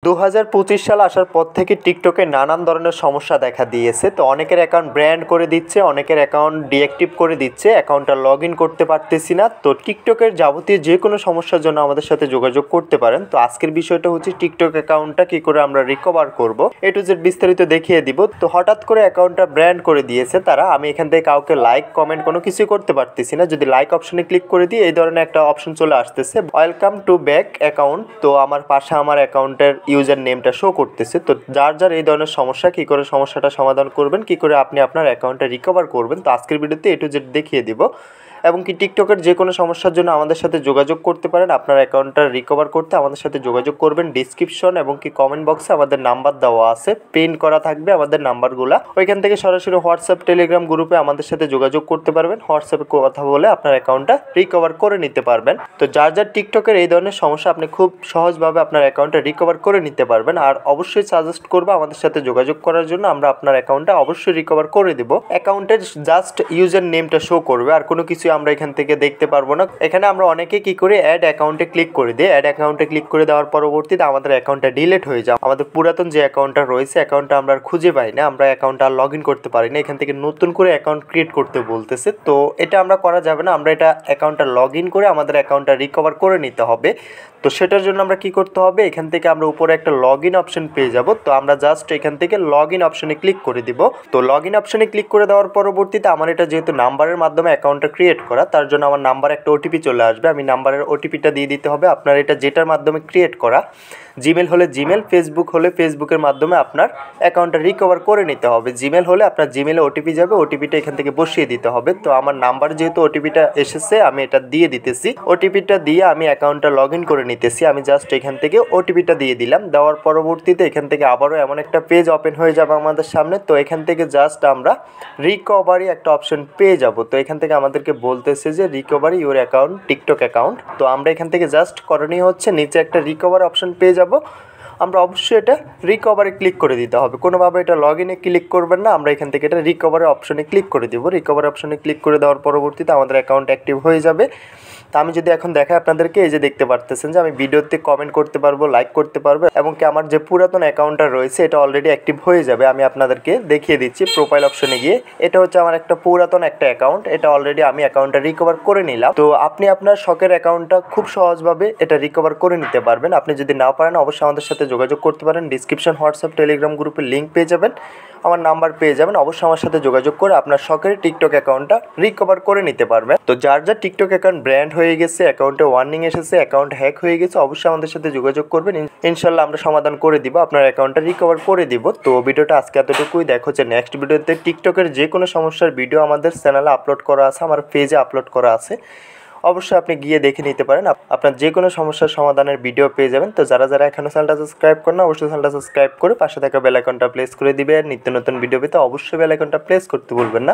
2025 সাল আসার পর থেকে টিকটকে নানান ধরনের সমস্যা দেখা দিয়েছে। তো অনেকের অ্যাকাউন্ট ব্র্যান্ড করে দিচ্ছে, অনেকের অ্যাকাউন্ট ডিঅ্যাক্টিভ করে দিচ্ছে, অ্যাকাউন্টটা লগ ইন করতে পারতেছি না। তো টিকটকের যাবতীয় যে কোনো সমস্যার জন্য আমাদের সাথে যোগাযোগ করতে পারেন। তো আজকের বিষয়টা হচ্ছে টিকটক অ্যাকাউন্টটা কী করে আমরা রিকভার করব, এ টু জেড বিস্তারিত দেখিয়ে দিব। তো হঠাৎ করে অ্যাকাউন্টটা ব্র্যান্ড করে দিয়েছে তারা। আমি এখান থেকে কাউকে লাইক কমেন্ট কোনো কিছুই করতে পারতেছি না। যদি লাইক অপশনে ক্লিক করে দিই এই ধরনের একটা অপশন চলে আসতেছে, ওয়েলকাম টু ব্যাক অ্যাকাউন্ট। তো আমার পাশে আমার অ্যাকাউন্টের ইউজার নেমটা শো করতেছে। তো যার এই ধরনের সমস্যা, কী করে সমস্যাটা সমাধান করবেন, কী করে আপনি আপনার অ্যাকাউন্টটা রিকভার করবেন, তো আজকের ভিডিওতে এ টু জেড দেখিয়ে দিব। এবং কি টিকটকের যে কোনো সমস্যার জন্য আমাদের সাথে যোগাযোগ করতে পারেন। আপনার অ্যাকাউন্টটা রিকভার করতে আমাদের সাথে যোগাযোগ করবেন। ডিসক্রিপশন এবং কি কমেন্ট বক্সে আমাদের নাম্বার দেওয়া আছে, প্রিন্ট করা থাকবে আমাদের নাম্বারগুলো। ওইখান থেকে সরাসরি হোয়াটসঅ্যাপ টেলিগ্রাম গ্রুপে আমাদের সাথে যোগাযোগ করতে পারবেন। হোয়াটসঅ্যাপে কথা বলে আপনার অ্যাকাউন্টটা রিকভার করে নিতে পারবেন। তো যার টিকটকের এই ধরনের সমস্যা আপনি খুব সহজভাবে আপনার অ্যাকাউন্টটা রিকভার করে নিতে পারবেন। আর অবশ্যই সাজেস্ট করবো আমাদের সাথে যোগাযোগ করার জন্য, আমরা আপনার অ্যাকাউন্টটা অবশ্যই রিকভার করে দেবো। অ্যাকাউন্টের জাস্ট ইউজার নেমটা শো করবে, আর কোনো কিছু আমরা এখান থেকে দেখতে পারবো না। এখানে আমরা অনেকে কি করে অ্যাড অ্যাকাউন্টে ক্লিক করে দিই। অ্যাড অ্যাকাউন্টে ক্লিক করে দেওয়ার পরবর্তীতে আমাদের অ্যাকাউন্টটা ডিলিট হয়ে যায়। আমাদের পুরাতন যে অ্যাকাউন্টটা রয়েছে অ্যাকাউন্টটা আমরা আর খুঁজে পাই না, আমরা অ্যাকাউন্টটা আর লগ ইন করতে পারি না। এখান থেকে নতুন করে অ্যাকাউন্ট ক্রিয়েট করতে বলতেছে। তো এটা আমরা করা যাবে না, আমরা এটা অ্যাকাউন্টটা লগ ইন করে আমাদের অ্যাকাউন্টটা রিকভার করে নিতে হবে। তো সেটার জন্য আমরা কি করতে হবে, এখান থেকে আমরা উপরে একটা লগ ইন অপশন পেয়ে যাব। তো আমরা জাস্ট এখান থেকে লগ ইন অপশনে ক্লিক করে দিব। তো লগ ইন অপশনে ক্লিক করে দেওয়ার পরবর্তীতে আমার এটা যেহেতু নাম্বারের মাধ্যমে অ্যাকাউন্টটা ক্রিয়েট করা, তার জন্য আমার নাম্বার একটা ওটিপি চলে আসবে। আমি নাম্বারের ওটিপিটা দিয়ে দিতে হবে। আপনার এটা যেটার মাধ্যমে ক্রিয়েট করা, জিমেল হলে জিমেল, ফেসবুক হলে ফেসবুকের মাধ্যমে আপনার অ্যাকাউন্টটা রিকভার করে নিতে হবে। জিমেল হলে আপনার জিমেলে ওটিপি যাবে, ওটিপিটা এখান থেকে বসিয়ে দিতে হবে। তো আমার নাম্বার যেহেতু ওটিপিটা এসেছে আমি এটা দিয়ে দিতেছি। ওটিপিটা দিয়ে আমি অ্যাকাউন্টটা লগ ইন করে নিতেছি। আমি জাস্ট এখান থেকে ওটিপিটা দিয়ে দিলাম। দেওয়ার পরবর্তীতে এখান থেকে আবারও এমন একটা পেজ ওপেন হয়ে যাবে আমাদের সামনে। তো এখান থেকে জাস্ট আমরা রিকভারি একটা অপশন পেয়ে যাব। তো এখান থেকে আমাদেরকে বলতেছে যে recovery your account TikTok account. তো আমরা এখান থেকে জাস্ট করণীয় হচ্ছে নিচে একটা রিকভার অপশন পেয়ে যাব। আমরা অবশ্যই এটা রিকভারে ক্লিক করে দিতে হবে, কোনোভাবে এটা লগ ইনে ক্লিক করবেন না। আমরা এখান থেকে এটা রিকভারের অপশনে ক্লিক করে দেবো। রিকভার অপশনে ক্লিক করে দেওয়ার পরবর্তীতে আমাদের অ্যাকাউন্ট অ্যাক্টিভ হয়ে যাবে। তো আমি যদি এখন দেখাই আপনাদেরকে, এই যে দেখতে পারতেছেন যে আমি ভিডিওতে কমেন্ট করতে পারবো, লাইক করতে পারবো, এবং কি আমার যে পুরাতন অ্যাকাউন্টটা রয়েছে এটা অলরেডি অ্যাক্টিভ হয়ে যাবে। আমি আপনাদেরকে দেখিয়ে দিচ্ছি প্রোফাইল অপশনে গিয়ে। এটা হচ্ছে আমার একটা পুরাতন একটা অ্যাকাউন্ট, এটা অলরেডি আমি অ্যাকাউন্টটা রিকভার করে নিলাম। তো আপনি আপনার শখের অ্যাকাউন্টটা খুব সহজভাবে এটা রিকভার করে নিতে পারবেন। আপনি যদি না পারেন অবশ্যই আমাদের সাথে যোগাযোগ করতে পারেন। ডিসক্রিপশন হোয়াটসঅ্যাপ টেলিগ্রাম গ্রুপের লিঙ্ক পেয়ে যাবেন, আমার নাম্বার পেয়ে যাবেন। অবশ্যই আমার সাথে যোগাযোগ করে আপনার শখের টিকটক অ্যাকাউন্টটা রিকভার করে নিতে পারবেন। তো যার টিকটক অ্যাকাউন্ট ব্র্যান্ড হয়ে গেছে, অ্যাকাউন্টে ওয়ার্নিং এসেছে, অ্যাকাউন্ট হ্যাক হয়ে গেছে, অবশ্যই আমাদের সাথে যোগাযোগ করবেন। ইনশাল্লাহ আমরা সমাধান করে দিব, আপনার অ্যাকাউন্টটা রিকভার করে দিব। তো ভিডিওটা আজকে এতটুকুই। দেখা হচ্ছে নেক্সট ভিডিওতে। টিকটকের যে কোনো সমস্যার ভিডিও আমাদের চ্যানেলে আপলোড করা আছে, আমার পেজে আপলোড করা আছে, অবশ্যই আপনি গিয়ে দেখে নিতে পারেন। আপনার যে কোনো সমস্যার সমাধানের ভিডিও পেয়ে যাবেন। তো যারা এখনও চ্যানেলটা সাবস্ক্রাইব করেন না অবশ্যই চ্যানেলটা সাবস্ক্রাইব করে পাশে থাকা বেল আইকনটা প্রেস করে দিবেন। নিত্য নতুন ভিডিও পেতে অবশ্যই বেল আইকনটা প্রেস করতে ভুলবেন না।